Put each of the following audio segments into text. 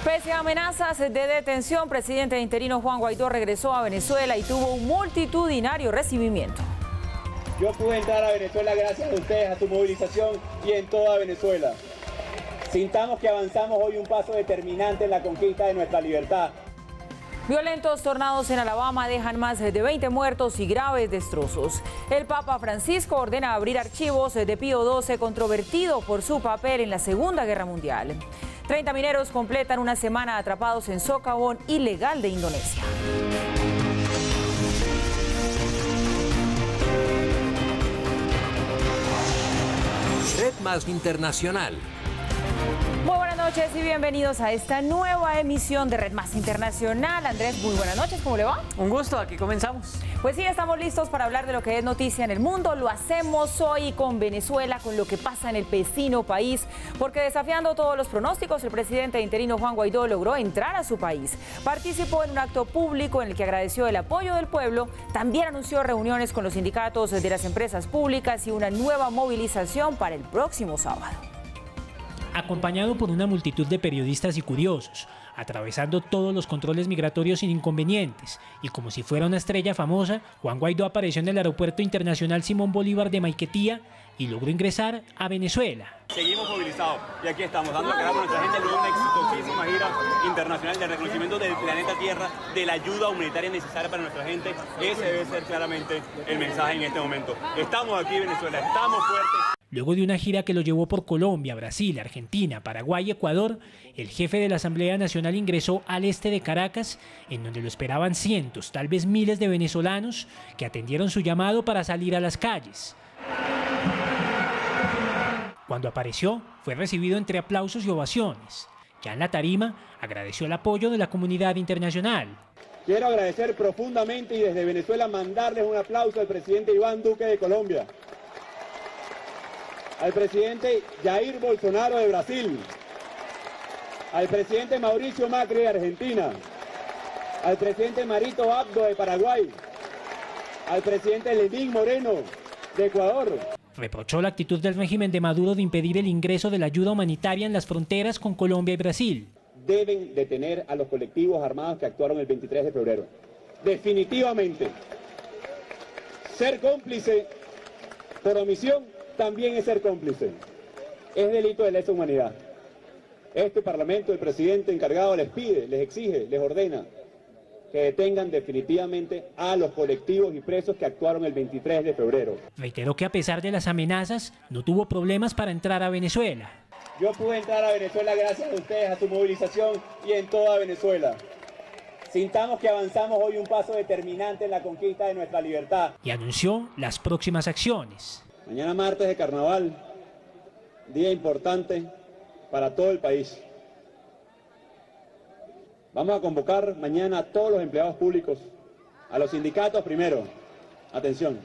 Pese a amenazas de detención, presidente interino Juan Guaidó regresó a Venezuela y tuvo un multitudinario recibimiento. Yo pude entrar a Venezuela gracias a ustedes, a su movilización y en toda Venezuela. Sintamos que avanzamos hoy un paso determinante en la conquista de nuestra libertad. Violentos tornados en Alabama dejan más de 20 muertos y graves destrozos. El Papa Francisco ordena abrir archivos de Pío XII controvertido por su papel en la Segunda Guerra Mundial. 30 mineros completan una semana atrapados en socavón ilegal de Indonesia. Red Más Internacional. Muy buenas noches y bienvenidos a esta nueva emisión de Red Más Internacional. Andrés, muy buenas noches, ¿cómo le va? Un gusto, aquí comenzamos. Pues sí, estamos listos para hablar de lo que es noticia en el mundo. Lo hacemos hoy con Venezuela, con lo que pasa en el vecino país, porque desafiando todos los pronósticos, el presidente interino Juan Guaidó logró entrar a su país. Participó en un acto público en el que agradeció el apoyo del pueblo, también anunció reuniones con los sindicatos de las empresas públicas y una nueva movilización para el próximo sábado. Acompañado por una multitud de periodistas y curiosos, atravesando todos los controles migratorios sin inconvenientes, y como si fuera una estrella famosa, Juan Guaidó apareció en el Aeropuerto Internacional Simón Bolívar de Maiquetía y logró ingresar a Venezuela. Seguimos movilizados y aquí estamos dando a conocer a nuestra gente luego de una exitosísima gira internacional de reconocimiento del planeta Tierra, de la ayuda humanitaria necesaria para nuestra gente. Ese debe ser claramente el mensaje en este momento. Estamos aquí en Venezuela, estamos fuertes. Luego de una gira que lo llevó por Colombia, Brasil, Argentina, Paraguay y Ecuador, el jefe de la Asamblea Nacional ingresó al este de Caracas, en donde lo esperaban cientos, tal vez miles de venezolanos que atendieron su llamado para salir a las calles. Cuando apareció, fue recibido entre aplausos y ovaciones. Ya en la tarima, agradeció el apoyo de la comunidad internacional. Quiero agradecer profundamente y desde Venezuela mandarles un aplauso al presidente Iván Duque de Colombia, al presidente Jair Bolsonaro de Brasil, al presidente Mauricio Macri de Argentina, al presidente Marito Abdo de Paraguay, al presidente Lenín Moreno de Ecuador. Reprochó la actitud del régimen de Maduro de impedir el ingreso de la ayuda humanitaria en las fronteras con Colombia y Brasil. Deben detener a los colectivos armados que actuaron el 23 de febrero. Definitivamente. Ser cómplice por omisión también es ser cómplice. Es delito de lesa humanidad. Este Parlamento, el presidente encargado les pide, les exige, les ordena que detengan definitivamente a los colectivos y presos que actuaron el 23 de febrero. Reiteró que a pesar de las amenazas, no tuvo problemas para entrar a Venezuela. Yo pude entrar a Venezuela gracias a ustedes, a su movilización y en toda Venezuela. Sintamos que avanzamos hoy un paso determinante en la conquista de nuestra libertad. Y anunció las próximas acciones. Mañana martes de carnaval, día importante para todo el país. Vamos a convocar mañana a todos los empleados públicos, a los sindicatos primero. Atención,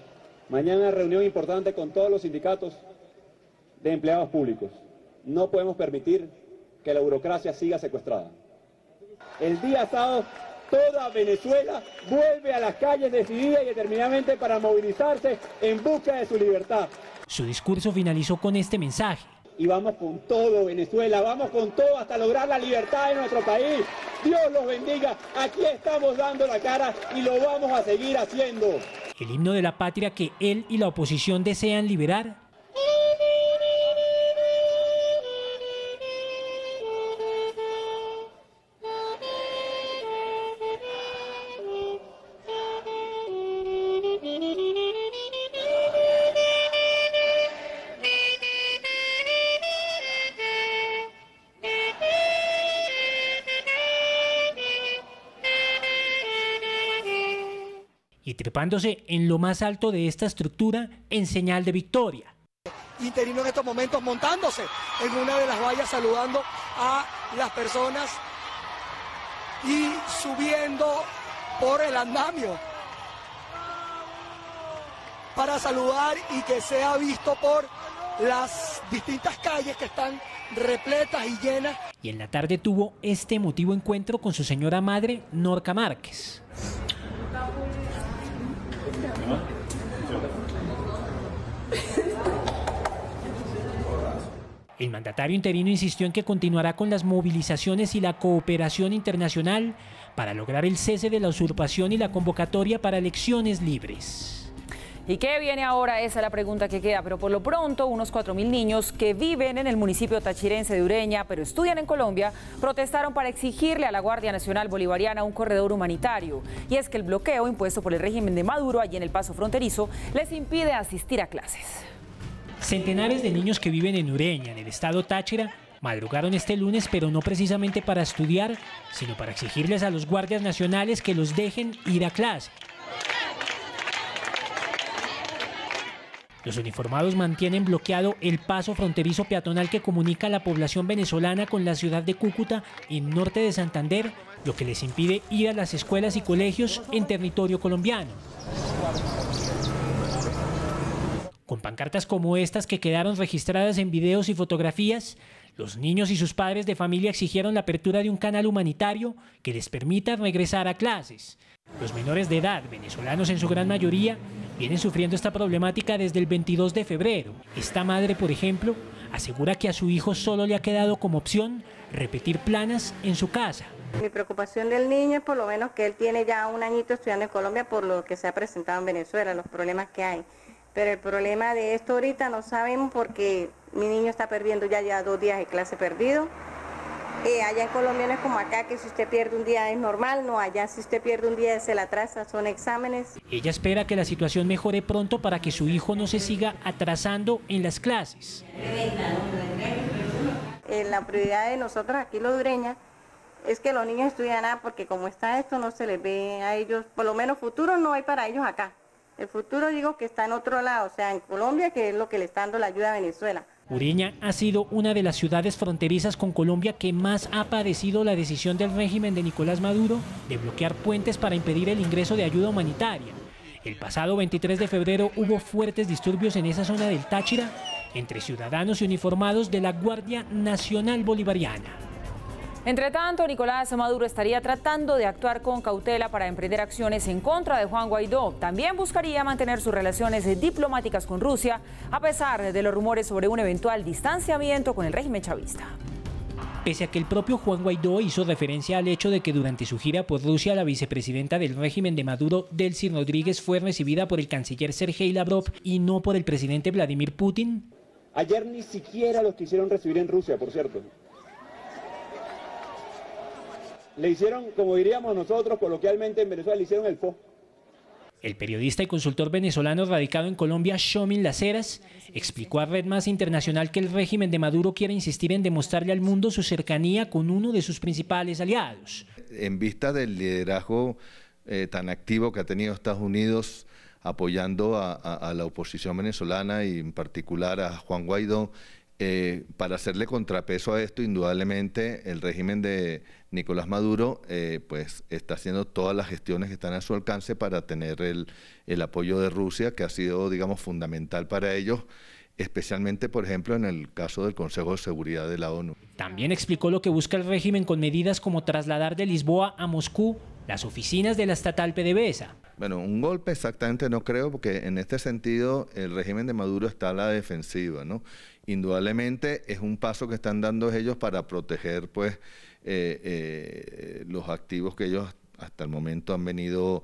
mañana reunión importante con todos los sindicatos de empleados públicos. No podemos permitir que la burocracia siga secuestrada. El día sábado, toda Venezuela vuelve a las calles decidida y determinadamente para movilizarse en busca de su libertad. Su discurso finalizó con este mensaje. Y vamos con todo, Venezuela, vamos con todo hasta lograr la libertad de nuestro país. Dios los bendiga, aquí estamos dando la cara y lo vamos a seguir haciendo. El himno de la patria que él y la oposición desean liberar. Y trepándose en lo más alto de esta estructura en señal de victoria. Interino en estos momentos montándose en una de las vallas saludando a las personas y subiendo por el andamio para saludar y que sea visto por las distintas calles que están repletas y llenas. Y en la tarde tuvo este emotivo encuentro con su señora madre, Norca Márquez. El mandatario interino insistió en que continuará con las movilizaciones y la cooperación internacional para lograr el cese de la usurpación y la convocatoria para elecciones libres. ¿Y qué viene ahora? Esa es la pregunta que queda, pero por lo pronto unos 4.000 niños que viven en el municipio tachirense de Ureña, pero estudian en Colombia, protestaron para exigirle a la Guardia Nacional Bolivariana un corredor humanitario. Y es que el bloqueo impuesto por el régimen de Maduro allí en el paso fronterizo les impide asistir a clases. Centenares de niños que viven en Ureña, en el estado Táchira, madrugaron este lunes, pero no precisamente para estudiar, sino para exigirles a los guardias nacionales que los dejen ir a clase. Los uniformados mantienen bloqueado el paso fronterizo peatonal que comunica a la población venezolana con la ciudad de Cúcuta, en norte de Santander, lo que les impide ir a las escuelas y colegios en territorio colombiano. Con pancartas como estas que quedaron registradas en videos y fotografías, los niños y sus padres de familia exigieron la apertura de un canal humanitario que les permita regresar a clases. Los menores de edad, venezolanos en su gran mayoría, vienen sufriendo esta problemática desde el 22 de febrero. Esta madre, por ejemplo, asegura que a su hijo solo le ha quedado como opción repetir planas en su casa. Mi preocupación del niño es por lo menos que él tiene ya un añito estudiando en Colombia por lo que se ha presentado en Venezuela, los problemas que hay. Pero el problema de esto ahorita no sabemos porque mi niño está perdiendo ya 2 días de clase perdido. Allá en Colombia no es como acá, que si usted pierde un día es normal, no, allá si usted pierde un día se la atrasa, son exámenes. Ella espera que la situación mejore pronto para que su hijo no se siga atrasando en las clases. La prioridad de nosotros aquí los Ureña es que los niños estudien nada, porque como está esto no se les ve a ellos, por lo menos futuro no hay para ellos acá. El futuro digo que está en otro lado, o sea en Colombia, que es lo que le está dando la ayuda a Venezuela. Ureña ha sido una de las ciudades fronterizas con Colombia que más ha padecido la decisión del régimen de Nicolás Maduro de bloquear puentes para impedir el ingreso de ayuda humanitaria. El pasado 23 de febrero hubo fuertes disturbios en esa zona del Táchira entre ciudadanos y uniformados de la Guardia Nacional Bolivariana. Entre tanto, Nicolás Maduro estaría tratando de actuar con cautela para emprender acciones en contra de Juan Guaidó. También buscaría mantener sus relaciones diplomáticas con Rusia, a pesar de los rumores sobre un eventual distanciamiento con el régimen chavista. Pese a que el propio Juan Guaidó hizo referencia al hecho de que durante su gira por Rusia, la vicepresidenta del régimen de Maduro, Delcy Rodríguez, fue recibida por el canciller Sergei Lavrov y no por el presidente Vladimir Putin. Ayer ni siquiera los quisieron recibir en Rusia, por cierto. Le hicieron, como diríamos nosotros coloquialmente en Venezuela, le hicieron el fo. El periodista y consultor venezolano radicado en Colombia, Shomin Las Heras, explicó a Red Más Internacional que el régimen de Maduro quiere insistir en demostrarle al mundo su cercanía con uno de sus principales aliados. En vista del liderazgo tan activo que ha tenido Estados Unidos apoyando a la oposición venezolana y en particular a Juan Guaidó, para hacerle contrapeso a esto, indudablemente el régimen de Nicolás Maduro pues está haciendo todas las gestiones que están a su alcance para tener el apoyo de Rusia, que ha sido, digamos, fundamental para ellos, especialmente, por ejemplo, en el caso del Consejo de Seguridad de la ONU. También explicó lo que busca el régimen con medidas como trasladar de Lisboa a Moscú las oficinas de la estatal PDVSA. Bueno, un golpe exactamente no creo, porque en este sentido el régimen de Maduro está a la defensiva, ¿no? Indudablemente es un paso que están dando ellos para proteger pues los activos que ellos hasta el momento han venido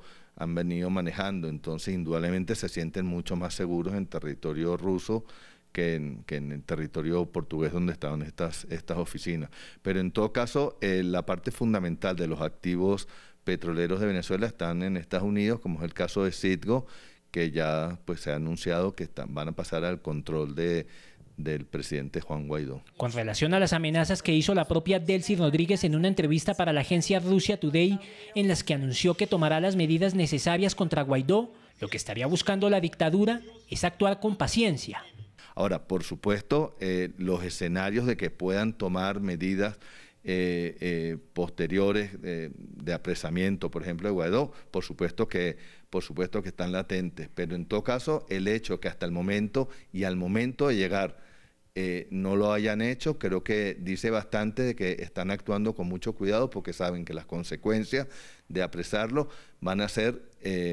manejando. Entonces indudablemente se sienten mucho más seguros en territorio ruso que en el territorio portugués donde estaban estas oficinas. Pero en todo caso, la parte fundamental de los activos petroleros de Venezuela están en Estados Unidos, como es el caso de Citgo, que ya pues se ha anunciado que van a pasar al control del presidente Juan Guaidó. Con relación a las amenazas que hizo la propia Delcy Rodríguez en una entrevista para la agencia Russia Today, en las que anunció que tomará las medidas necesarias contra Guaidó, lo que estaría buscando la dictadura es actuar con paciencia. Ahora, por supuesto, los escenarios de que puedan tomar medidas posteriores de apresamiento, por ejemplo, de Guaidó, por supuesto que están latentes, pero en todo caso el hecho que hasta el momento y al momento de llegar no lo hayan hecho, creo que dice bastante de que están actuando con mucho cuidado, porque saben que las consecuencias de apresarlo van a ser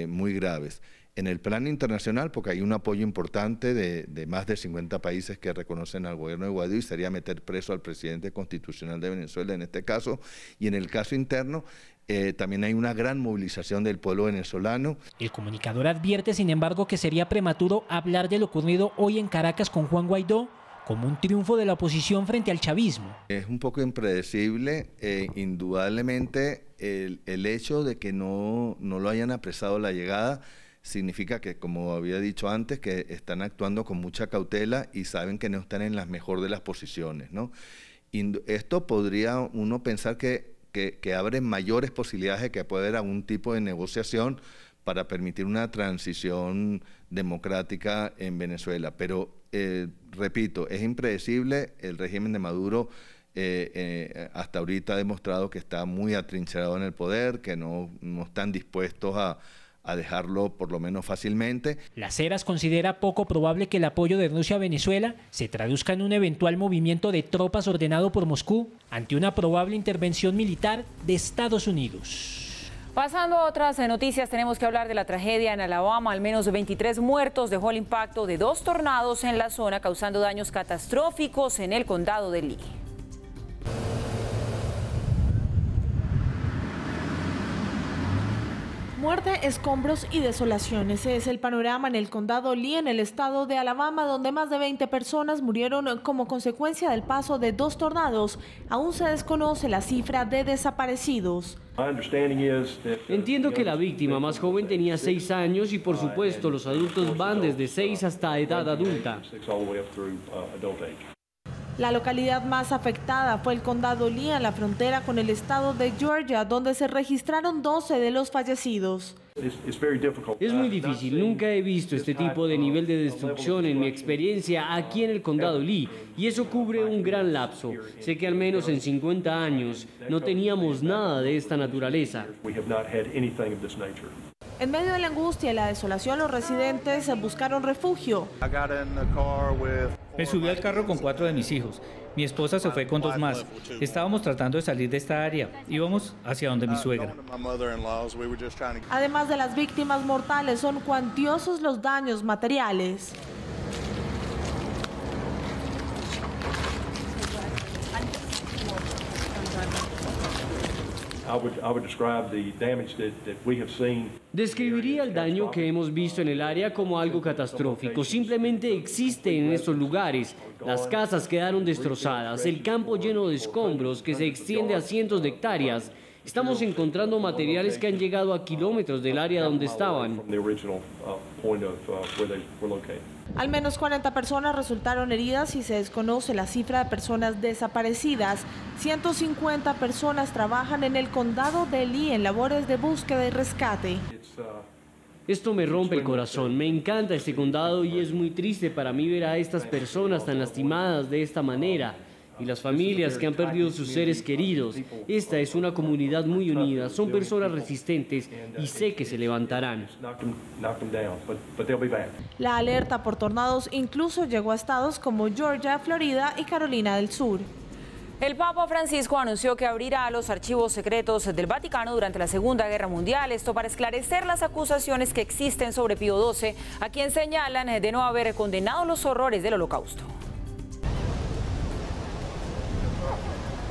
muy graves. en el plano internacional, porque hay un apoyo importante de más de 50 países que reconocen al gobierno de Guaidó, y sería meter preso al presidente constitucional de Venezuela en este caso, y en el caso interno también hay una gran movilización del pueblo venezolano. El comunicador advierte, sin embargo, que sería prematuro hablar de lo ocurrido hoy en Caracas con Juan Guaidó como un triunfo de la oposición frente al chavismo. Es un poco impredecible, indudablemente el hecho de que no lo hayan apresado la llegada significa que, como había dicho antes, que están actuando con mucha cautela y saben que no están en la mejor de las posiciones, ¿no? Y esto podría uno pensar que abre mayores posibilidades de que pueda haber algún tipo de negociación para permitir una transición democrática en Venezuela. Pero, repito, es impredecible. El régimen de Maduro hasta ahorita ha demostrado que está muy atrincherado en el poder, que no están dispuestos a dejarlo por lo menos fácilmente. Las Heras considera poco probable que el apoyo de Rusia a Venezuela se traduzca en un eventual movimiento de tropas ordenado por Moscú ante una probable intervención militar de Estados Unidos. Pasando a otras noticias, tenemos que hablar de la tragedia en Alabama. Al menos 23 muertos dejó el impacto de 2 tornados en la zona, causando daños catastróficos en el condado de Lee. Muerte, escombros y desolación. Ese es el panorama en el condado Lee, en el estado de Alabama, donde más de 20 personas murieron como consecuencia del paso de 2 tornados. Aún se desconoce la cifra de desaparecidos. Entiendo que la víctima más joven tenía 6 años y por supuesto los adultos van desde 6 hasta edad adulta. La localidad más afectada fue el condado Lee, en la frontera con el estado de Georgia, donde se registraron 12 de los fallecidos. Es muy difícil, nunca he visto este tipo de nivel de destrucción en mi experiencia aquí en el condado Lee, y eso cubre un gran lapso. Sé que al menos en 50 años no teníamos nada de esta naturaleza. En medio de la angustia y la desolación, los residentes buscaron refugio. Me subí al carro con 4 de mis hijos. Mi esposa se fue con 2 más. Estábamos tratando de salir de esta área. Íbamos hacia donde mi suegra. Además de las víctimas mortales, son cuantiosos los daños materiales. Describiría el daño que hemos visto en el área como algo catastrófico. Simplemente existe en estos lugares. Las casas quedaron destrozadas, el campo lleno de escombros que se extiende a cientos de hectáreas. Estamos encontrando materiales que han llegado a kilómetros del área donde estaban. Al menos 40 personas resultaron heridas y se desconoce la cifra de personas desaparecidas. 150 personas trabajan en el condado de Lee en labores de búsqueda y rescate. Esto me rompe el corazón. Me encanta este condado y es muy triste para mí ver a estas personas tan lastimadas de esta manera. Y las familias que han perdido sus seres queridos. Esta es una comunidad muy unida, son personas resistentes y sé que se levantarán. La alerta por tornados incluso llegó a estados como Georgia, Florida y Carolina del Sur. El Papa Francisco anunció que abrirá los archivos secretos del Vaticano durante la Segunda Guerra Mundial, esto para esclarecer las acusaciones que existen sobre Pío XII, a quien señalan de no haber condenado los horrores del Holocausto.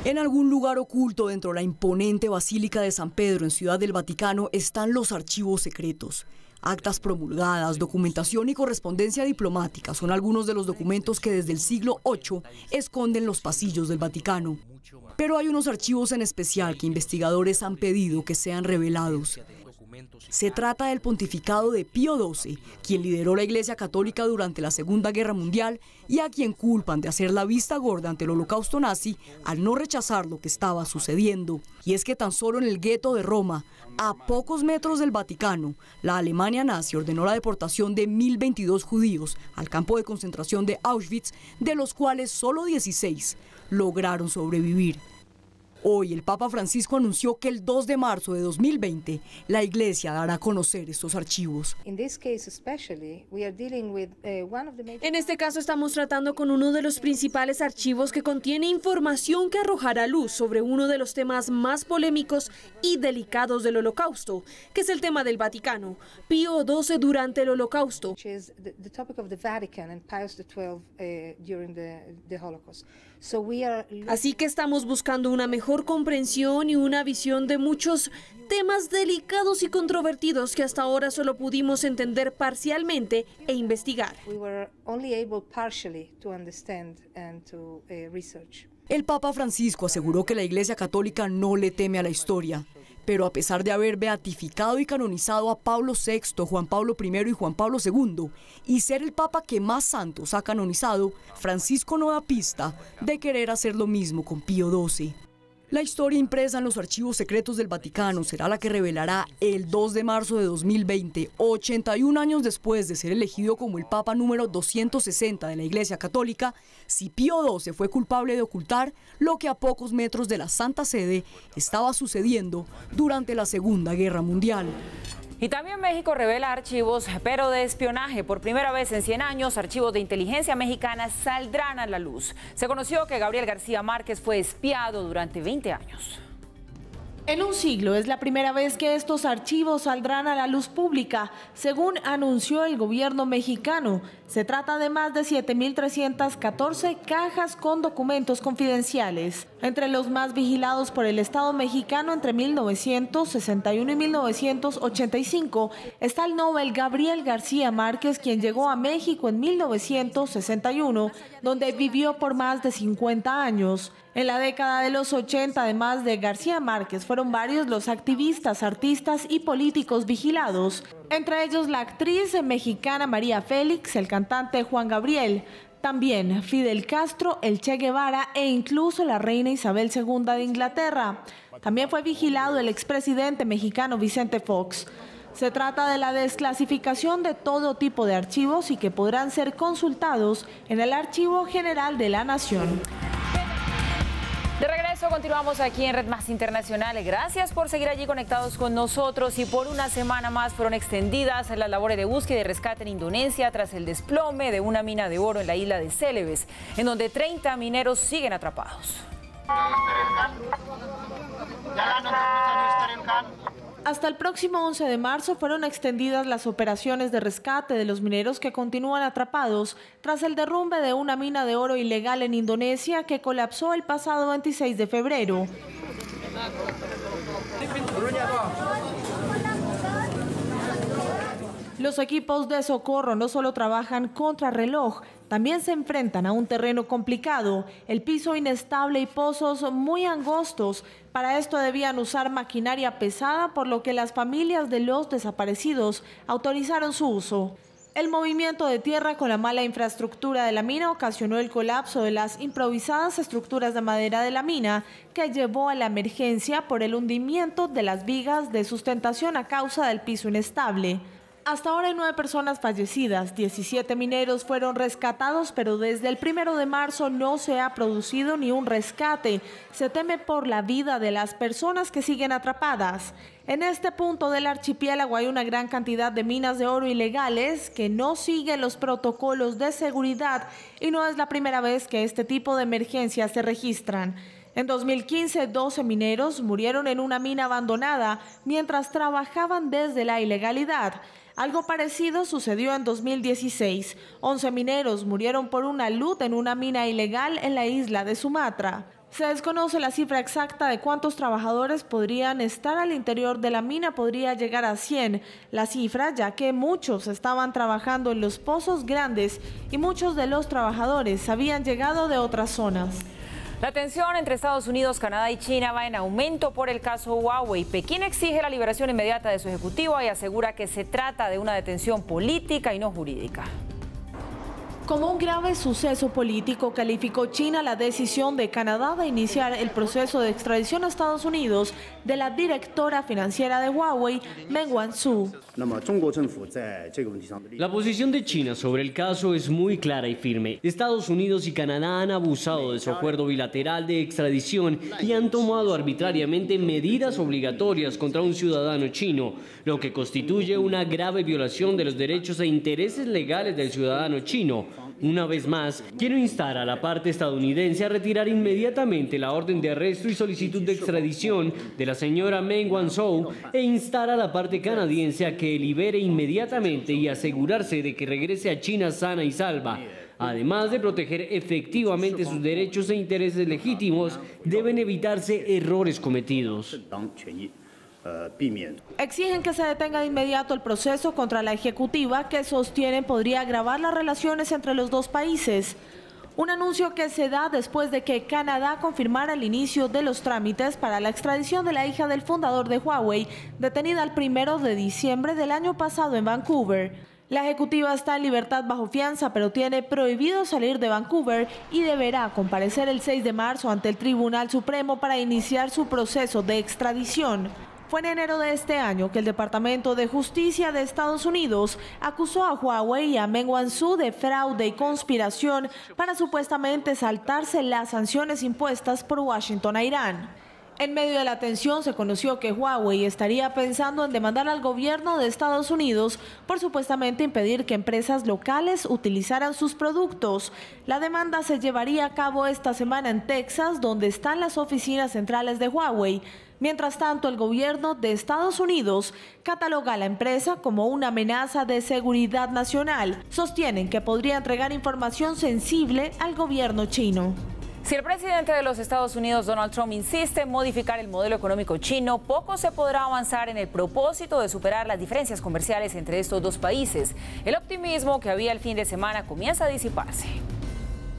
En algún lugar oculto dentro de la imponente Basílica de San Pedro en Ciudad del Vaticano están los archivos secretos. Actas promulgadas, documentación y correspondencia diplomática son algunos de los documentos que desde el siglo VIII esconden los pasillos del Vaticano. Pero hay unos archivos en especial que investigadores han pedido que sean revelados. Se trata del pontificado de Pío XII, quien lideró la Iglesia Católica durante la Segunda Guerra Mundial y a quien culpan de hacer la vista gorda ante el holocausto nazi al no rechazar lo que estaba sucediendo. Y es que tan solo en el gueto de Roma, a pocos metros del Vaticano, la Alemania nazi ordenó la deportación de 1022 judíos al campo de concentración de Auschwitz, de los cuales solo 16 lograron sobrevivir. Hoy el Papa Francisco anunció que el 2 de marzo de 2020 la Iglesia dará a conocer estos archivos. En este caso estamos tratando con uno de los principales archivos que contiene información que arrojará luz sobre uno de los temas más polémicos y delicados del Holocausto, que es el tema del Vaticano, Pío XII durante el Holocausto. Así que estamos buscando una mejor comprensión y una visión de muchos temas delicados y controvertidos que hasta ahora solo pudimos entender parcialmente e investigar. El Papa Francisco aseguró que la Iglesia Católica no le teme a la historia, pero a pesar de haber beatificado y canonizado a Pablo VI, Juan Pablo I y Juan Pablo II, y ser el Papa que más santos ha canonizado, Francisco no da pista de querer hacer lo mismo con Pío XII. La historia impresa en los archivos secretos del Vaticano será la que revelará el 2 de marzo de 2020, 81 años después de ser elegido como el Papa número 260 de la Iglesia Católica, si Pío XII fue culpable de ocultar lo que a pocos metros de la Santa Sede estaba sucediendo durante la Segunda Guerra Mundial. Y también México revela archivos, pero de espionaje. Por primera vez en 100 años, archivos de inteligencia mexicana saldrán a la luz. Se conoció que Gabriel García Márquez fue espiado durante 20 años. En un siglo es la primera vez que estos archivos saldrán a la luz pública, según anunció el gobierno mexicano. Se trata de más de 7.314 cajas con documentos confidenciales. Entre los más vigilados por el Estado mexicano entre 1961 y 1985 está el Nobel Gabriel García Márquez, quien llegó a México en 1961, donde vivió por más de 50 años. En la década de los 80, además de García Márquez, fueron varios los activistas, artistas y políticos vigilados, entre ellos la actriz mexicana María Félix, el cantante Juan Gabriel, también Fidel Castro, el Che Guevara e incluso la reina Isabel II de Inglaterra. También fue vigilado el expresidente mexicano Vicente Fox. Se trata de la desclasificación de todo tipo de archivos y que podrán ser consultados en el Archivo General de la Nación. De regreso, continuamos aquí en Red Más Internacional. Gracias por seguir allí conectados con nosotros. Y por una semana más fueron extendidas las labores de búsqueda y rescate en Indonesia tras el desplome de una mina de oro en la isla de Celebes, en donde 30 mineros siguen atrapados. Hasta el próximo 11 de marzo fueron extendidas las operaciones de rescate de los mineros que continúan atrapados tras el derrumbe de una mina de oro ilegal en Indonesia que colapsó el pasado 26 de febrero. Los equipos de socorro no solo trabajan contra reloj, también se enfrentan a un terreno complicado, el piso inestable y pozos muy angostos. Para esto debían usar maquinaria pesada, por lo que las familias de los desaparecidos autorizaron su uso. El movimiento de tierra con la mala infraestructura de la mina ocasionó el colapso de las improvisadas estructuras de madera de la mina, que llevó a la emergencia por el hundimiento de las vigas de sustentación a causa del piso inestable. Hasta ahora hay 9 personas fallecidas, 17 mineros fueron rescatados, pero desde el 1 de marzo no se ha producido ni un rescate. Se teme por la vida de las personas que siguen atrapadas. En este punto del archipiélago hay una gran cantidad de minas de oro ilegales que no siguen los protocolos de seguridad y no es la primera vez que este tipo de emergencias se registran. En 2015, 12 mineros murieron en una mina abandonada mientras trabajaban desde la ilegalidad. Algo parecido sucedió en 2016. 11 mineros murieron por una luz en una mina ilegal en la isla de Sumatra. Se desconoce la cifra exacta de cuántos trabajadores podrían estar al interior de la mina, podría llegar a 100. La cifra, ya que muchos estaban trabajando en los pozos grandes y muchos de los trabajadores habían llegado de otras zonas. La tensión entre Estados Unidos, Canadá y China va en aumento por el caso Huawei. Pekín exige la liberación inmediata de su ejecutivo y asegura que se trata de una detención política y no jurídica. Como un grave suceso político, calificó China la decisión de Canadá de iniciar el proceso de extradición a Estados Unidos de la directora financiera de Huawei, Meng Wanzhou. La posición de China sobre el caso es muy clara y firme. Estados Unidos y Canadá han abusado de su acuerdo bilateral de extradición y han tomado arbitrariamente medidas obligatorias contra un ciudadano chino, lo que constituye una grave violación de los derechos e intereses legales del ciudadano chino. Una vez más, quiero instar a la parte estadounidense a retirar inmediatamente la orden de arresto y solicitud de extradición de la señora Meng Wanzhou e instar a la parte canadiense a que libere inmediatamente y asegurarse de que regrese a China sana y salva. Además de proteger efectivamente sus derechos e intereses legítimos, deben evitarse errores cometidos. Exigen que se detenga de inmediato el proceso contra la ejecutiva que sostienen podría agravar las relaciones entre los dos países. Un anuncio que se da después de que Canadá confirmara el inicio de los trámites para la extradición de la hija del fundador de Huawei, detenida el 1 de diciembre del año pasado en Vancouver. La ejecutiva está en libertad bajo fianza, pero tiene prohibido salir de Vancouver y deberá comparecer el 6 de marzo ante el Tribunal Supremo para iniciar su proceso de extradición. Fue en enero de este año que el Departamento de Justicia de Estados Unidos acusó a Huawei y a Meng Wanzhou de fraude y conspiración para supuestamente saltarse las sanciones impuestas por Washington a Irán. En medio de la tensión se conoció que Huawei estaría pensando en demandar al gobierno de Estados Unidos por supuestamente impedir que empresas locales utilizaran sus productos. La demanda se llevaría a cabo esta semana en Texas, donde están las oficinas centrales de Huawei. Mientras tanto, el gobierno de Estados Unidos cataloga a la empresa como una amenaza de seguridad nacional. Sostienen que podría entregar información sensible al gobierno chino. Si el presidente de los Estados Unidos, Donald Trump, insiste en modificar el modelo económico chino, poco se podrá avanzar en el propósito de superar las diferencias comerciales entre estos dos países. El optimismo que había el fin de semana comienza a disiparse.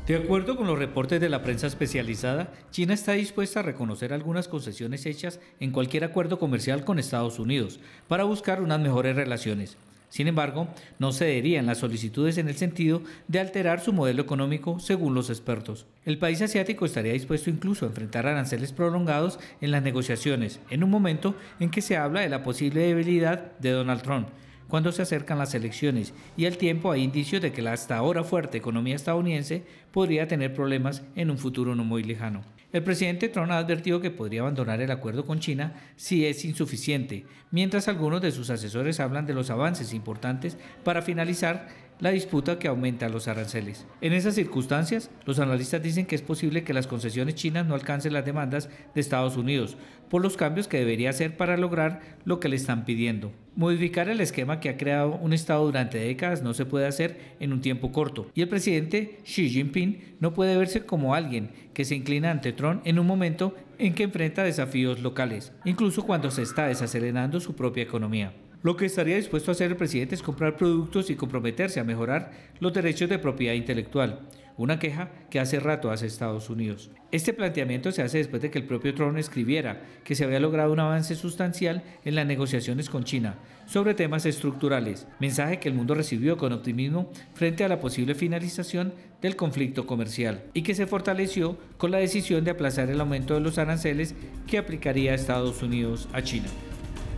De acuerdo con los reportes de la prensa especializada, China está dispuesta a reconocer algunas concesiones hechas en cualquier acuerdo comercial con Estados Unidos para buscar unas mejores relaciones. Sin embargo, no cederían las solicitudes en el sentido de alterar su modelo económico, según los expertos. El país asiático estaría dispuesto incluso a enfrentar aranceles prolongados en las negociaciones, en un momento en que se habla de la posible debilidad de Donald Trump, cuando se acercan las elecciones, y al tiempo hay indicios de que la hasta ahora fuerte economía estadounidense podría tener problemas en un futuro no muy lejano. El presidente Trump ha advertido que podría abandonar el acuerdo con China si es insuficiente, mientras algunos de sus asesores hablan de los avances importantes para finalizar la disputa que aumenta los aranceles. En esas circunstancias, los analistas dicen que es posible que las concesiones chinas no alcancen las demandas de Estados Unidos por los cambios que debería hacer para lograr lo que le están pidiendo. Modificar el esquema que ha creado un Estado durante décadas no se puede hacer en un tiempo corto, y el presidente Xi Jinping no puede verse como alguien que se inclina ante Trump en un momento en que enfrenta desafíos locales, incluso cuando se está desacelerando su propia economía. Lo que estaría dispuesto a hacer el presidente es comprar productos y comprometerse a mejorar los derechos de propiedad intelectual, una queja que hace rato hace Estados Unidos. Este planteamiento se hace después de que el propio Trump escribiera que se había logrado un avance sustancial en las negociaciones con China sobre temas estructurales, mensaje que el mundo recibió con optimismo frente a la posible finalización del conflicto comercial y que se fortaleció con la decisión de aplazar el aumento de los aranceles que aplicaría Estados Unidos a China.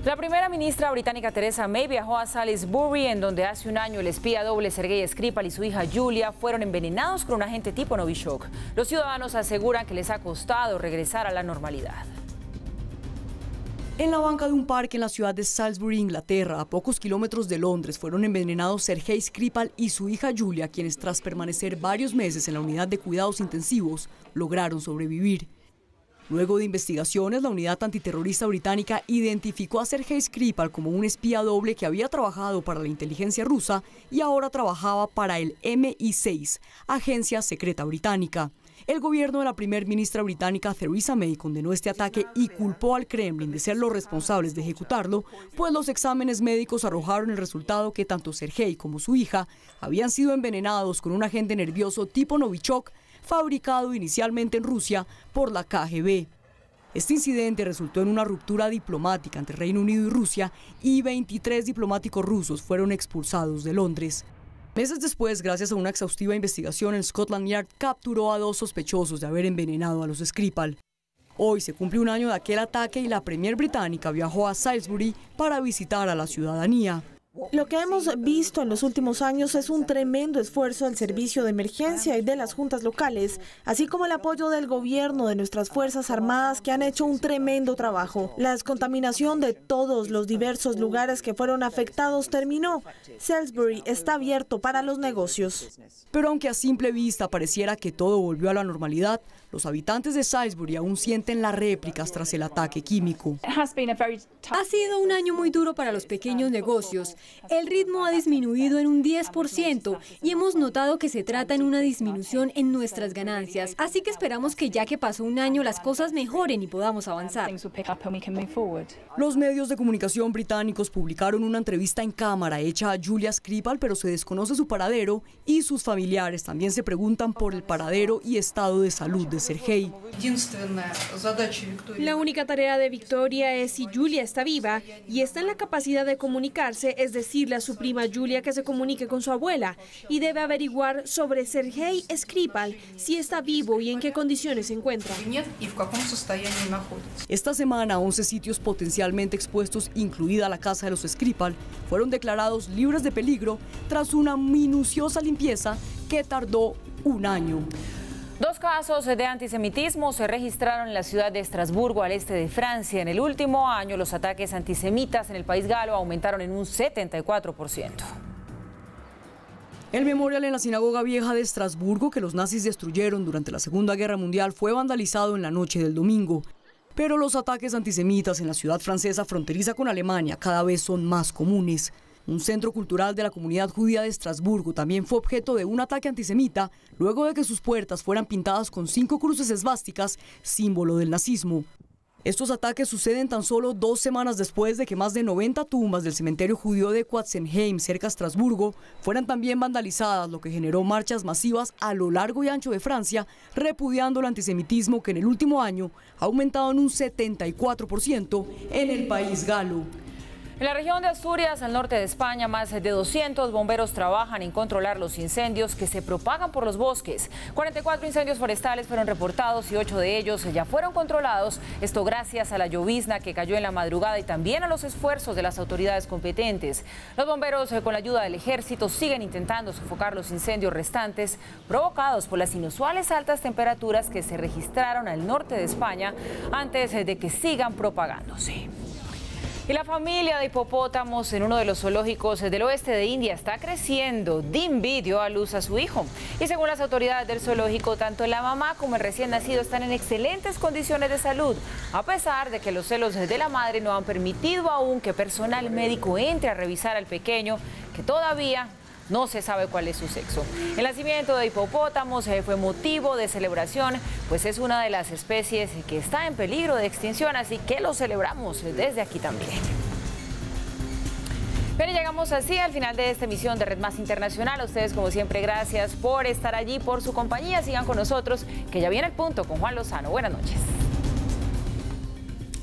La primera ministra británica Theresa May viajó a Salisbury, en donde hace un año el espía doble Sergei Skripal y su hija Julia fueron envenenados con un agente tipo Novichok. Los ciudadanos aseguran que les ha costado regresar a la normalidad. En la banca de un parque en la ciudad de Salisbury, Inglaterra, a pocos kilómetros de Londres, fueron envenenados Sergei Skripal y su hija Julia, quienes tras permanecer varios meses en la unidad de cuidados intensivos, lograron sobrevivir. Luego de investigaciones, la unidad antiterrorista británica identificó a Sergei Skripal como un espía doble que había trabajado para la inteligencia rusa y ahora trabajaba para el MI6, agencia secreta británica. El gobierno de la primer ministra británica Theresa May condenó este ataque y culpó al Kremlin de ser los responsables de ejecutarlo, pues los exámenes médicos arrojaron el resultado que tanto Sergei como su hija habían sido envenenados con un agente nervioso tipo Novichok, fabricado inicialmente en Rusia por la KGB. Este incidente resultó en una ruptura diplomática entre Reino Unido y Rusia y 23 diplomáticos rusos fueron expulsados de Londres. Meses después, gracias a una exhaustiva investigación, el Scotland Yard capturó a 2 sospechosos de haber envenenado a los Skripal. Hoy se cumple un año de aquel ataque y la premier británica viajó a Salisbury para visitar a la ciudadanía. Lo que hemos visto en los últimos años es un tremendo esfuerzo del servicio de emergencia y de las juntas locales, así como el apoyo del gobierno, de nuestras fuerzas armadas que han hecho un tremendo trabajo. La descontaminación de todos los diversos lugares que fueron afectados terminó. Salisbury está abierto para los negocios. Pero aunque a simple vista pareciera que todo volvió a la normalidad, los habitantes de Salisbury aún sienten las réplicas tras el ataque químico. Ha sido un año muy duro para los pequeños negocios. El ritmo ha disminuido en un 10% y hemos notado que se trata en una disminución en nuestras ganancias. Así que esperamos que ya que pasó un año las cosas mejoren y podamos avanzar. Los medios de comunicación británicos publicaron una entrevista en cámara hecha a Julia Skripal, pero se desconoce su paradero y sus familiares también se preguntan por el paradero y estado de salud de Sergei. La única tarea de Victoria es si Julia está viva y está en la capacidad de comunicarse, es decirle a su prima Julia que se comunique con su abuela, y debe averiguar sobre Sergei Skripal, si está vivo y en qué condiciones se encuentra. Esta semana 11 sitios potencialmente expuestos, incluida la casa de los Skripal, fueron declarados libres de peligro tras una minuciosa limpieza que tardó un año. 2 casos de antisemitismo se registraron en la ciudad de Estrasburgo, al este de Francia. En el último año, los ataques antisemitas en el país galo aumentaron en un 74%. El memorial en la sinagoga vieja de Estrasburgo, que los nazis destruyeron durante la Segunda Guerra Mundial, fue vandalizado en la noche del domingo. Pero los ataques antisemitas en la ciudad francesa fronteriza con Alemania cada vez son más comunes. Un centro cultural de la comunidad judía de Estrasburgo también fue objeto de un ataque antisemita luego de que sus puertas fueran pintadas con 5 cruces esvásticas, símbolo del nazismo. Estos ataques suceden tan solo 2 semanas después de que más de 90 tumbas del cementerio judío de Quatzenheim, cerca de Estrasburgo, fueran también vandalizadas, lo que generó marchas masivas a lo largo y ancho de Francia, repudiando el antisemitismo que en el último año ha aumentado en un 74% en el país galo. En la región de Asturias, al norte de España, más de 200 bomberos trabajan en controlar los incendios que se propagan por los bosques. 44 incendios forestales fueron reportados y 8 de ellos ya fueron controlados. Esto gracias a la llovizna que cayó en la madrugada y también a los esfuerzos de las autoridades competentes. Los bomberos, con la ayuda del ejército, siguen intentando sofocar los incendios restantes provocados por las inusuales altas temperaturas que se registraron al norte de España antes de que sigan propagándose. Y la familia de hipopótamos en uno de los zoológicos del oeste de India está creciendo. Dimbi dio a luz a su hijo. Y según las autoridades del zoológico, tanto la mamá como el recién nacido están en excelentes condiciones de salud, a pesar de que los celos de la madre no han permitido aún que personal médico entre a revisar al pequeño, que todavía no se sabe cuál es su sexo. El nacimiento de hipopótamos fue motivo de celebración, pues es una de las especies que está en peligro de extinción, así que lo celebramos desde aquí también. Bien, llegamos así al final de esta emisión de Red Más Internacional. A ustedes, como siempre, gracias por estar allí, por su compañía. Sigan con nosotros, que ya viene el punto con Juan Lozano. Buenas noches.